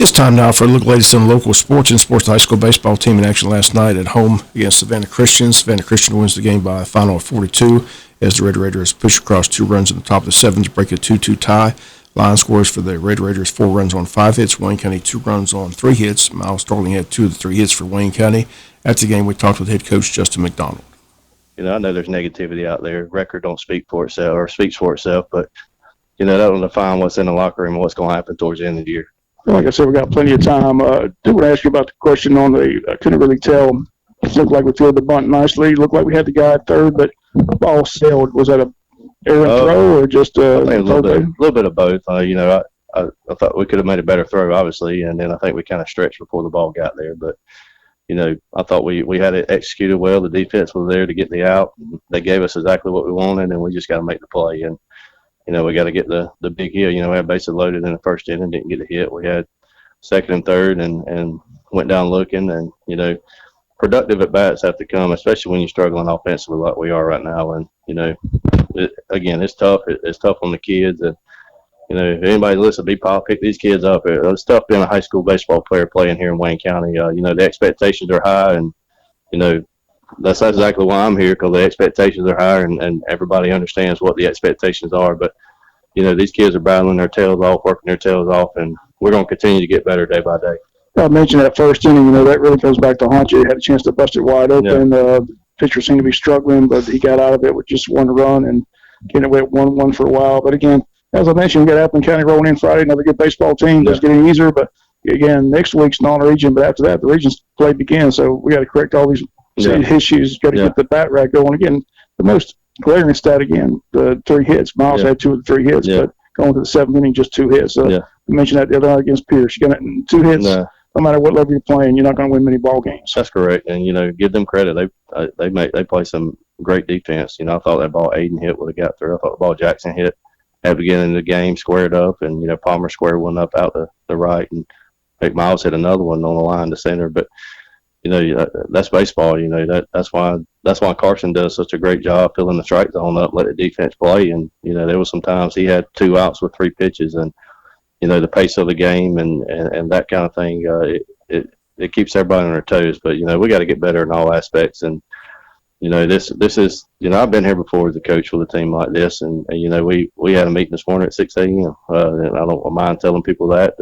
It's time now for a look, latest on local sports and sports. The high school baseball team in action last night at home against Savannah Christian. Savannah Christian wins the game by a final of 42 as the Red Raiders push across 2 runs in the top of the 7th to break a 2-2 tie. Line scores for the Red Raiders: 4 runs on 5 hits. Wayne County 2 runs on 3 hits. Miles Starling had 2 of the 3 hits for Wayne County. After the game, we talked with head coach Justin McDonald. I know there's negativity out there. Record don't speak for itself or speaks for itself, but that'll define what's in the locker room and what's going to happen towards the end of the year. Like I said, we got plenty of time. I do want to ask you about the question on I couldn't really tell. It looked like we threw the bunt nicely. It looked like we had the guy at third, but the ball sailed. Was that a errant throw or just I think a little bit of both. I thought we could have made a better throw, obviously, and then I think we kind of stretched before the ball got there. But, I thought we had it executed well. The defense was there to get the out. They gave us exactly what we wanted, and we just got to make the play. And we got to get the big hit. We had bases loaded in the first inning, didn't get a hit. We had second and third and went down looking. And, productive at-bats have to come, especially when you're struggling offensively like we are right now. And, again, it's tough. It's tough on the kids. And, if anybody listens to B-Pop, pick these kids up. It's tough being a high school baseball player playing here in Wayne County. The expectations are high, and, that's exactly why I'm here, because the expectations are higher, and everybody understands what the expectations are. But, these kids are battling their tails off, working their tails off, and we're going to continue to get better day by day. I mentioned that first inning, that really goes back to Hunter. He had a chance to bust it wide open. The pitcher seemed to be struggling, but he got out of it with just 1 run and getting away at 1-1 for a while. But, again, as I mentioned, we got Appleton County rolling in Friday, another good baseball team. It's getting easier, but, again, next week's non-region. But after that, the region's play begins, so we got to correct all these issues. Got to get the bat rack going. Again, the most glaring stat, again, the 3 hits. Miles had 2 of the 3 hits, but going to the 7th inning, just 2 hits. So we mentioned that the other night against Pierce. You got 2 hits. No matter what level you're playing, you're not going to win many ball games. That's correct, and give them credit. They play some great defense. I thought that ball Aiden hit would have got through. I thought the ball Jackson hit at the beginning of the game squared up, and Palmer squared one up out the right, and I think Miles hit another one on the line to center. But that's baseball. That's why Carson does such a great job filling the strike zone up, let the defense play. And there was some times he had 2 outs with 3 pitches, and the pace of the game and that kind of thing, it keeps everybody on their toes. But, we got to get better in all aspects. And, this is, I've been here before as a coach with a team like this. And we had a meeting this morning at 6 a.m. And I don't mind telling people that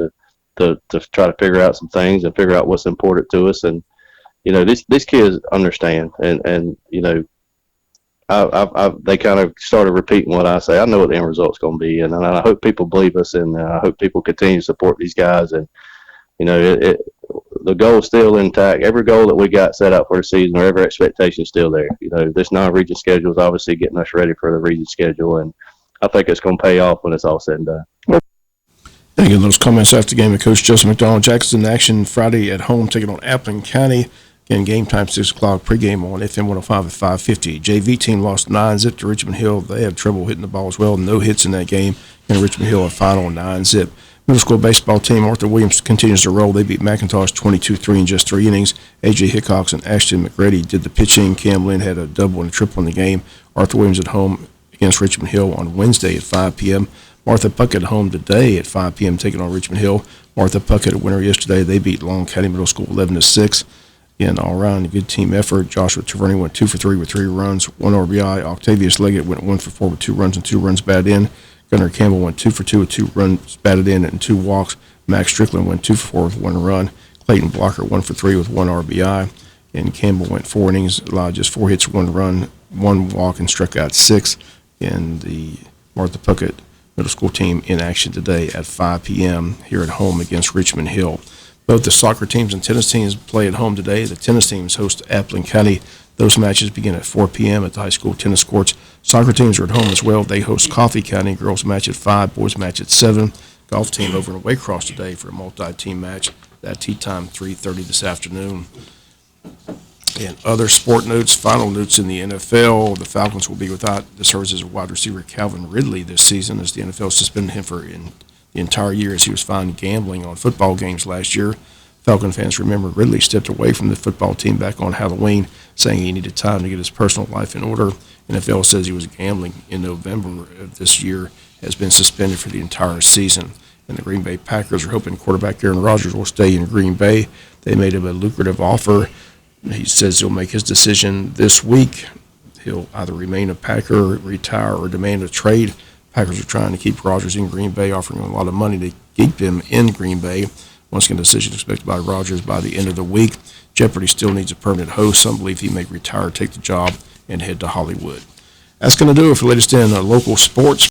to try to figure out some things and figure out what's important to us. And, these kids understand. And they kind of started repeating what I say. I know what the end result's going to be, and I hope people believe us, and I hope people continue to support these guys. And the goal is still intact. Every goal that we got set out for the season, or every expectation is still there. This non-region schedule is obviously getting us ready for the region schedule, and I think it's going to pay off when it's all said and done. Again, those comments after the game of Coach Justin McDonald. Jackson in action Friday at home, taking on Appleton County. Again, game time 6 o'clock, pregame on FM 105 at 5:50. JV team lost 9-zip to Richmond Hill. They had trouble hitting the ball as well. No hits in that game. And Richmond Hill a final 9-zip. Middle school baseball team, Arthur Williams continues to roll. They beat McIntosh 22-3 in just 3 innings. A.J. Hickox and Ashton McReady did the pitching. Cam Lynn had a double and a triple in the game. Arthur Williams at home against Richmond Hill on Wednesday at 5 p.m. Martha Puckett at home today at 5 p.m. taking on Richmond Hill. Martha Puckett a winner yesterday. They beat Long County Middle School 11-6. Again, all around a good team effort. Joshua Taverny went 2 for 3 with 3 runs, 1 RBI. Octavius Leggett went 1 for 4 with 2 runs and 2 runs batted in. Gunnar Campbell went 2 for 2 with 2 runs batted in and 2 walks. Max Strickland went 2 for 4 with 1 run. Clayton Blocker 1 for 3 with 1 RBI. And Campbell went 4 innings, allowed just 4 hits, 1 run, 1 walk, and struck out 6. And the Martha Puckett Middle School team in action today at 5 p.m. here at home against Richmond Hill. Both the soccer teams and tennis teams play at home today. The tennis teams host Appleton County. Those matches begin at 4 p.m. at the high school tennis courts. Soccer teams are at home as well. They host Coffee County. Girls match at 5, boys match at 7. Golf team over in Waycross today for a multi-team match. That tee time 3:30 this afternoon. And other sport notes, final notes in the NFL. The Falcons will be without the services of wide receiver Calvin Ridley this season, as the NFL suspended him for the entire year as he was found gambling on football games last year. Falcon fans remember Ridley stepped away from the football team back on Halloween, saying he needed time to get his personal life in order. NFL says he was gambling in November of this year, has been suspended for the entire season. And the Green Bay Packers are hoping quarterback Aaron Rodgers will stay in Green Bay. They made him a lucrative offer. He says he'll make his decision this week. He'll either remain a Packer, retire, or demand a trade. Packers are trying to keep Rodgers in Green Bay, offering him a lot of money to keep him in Green Bay. Once again, a decision expected by Rodgers by the end of the week. Jeopardy still needs a permanent host. Some believe he may retire, take the job, and head to Hollywood. That's going to do it for the latest in local sports.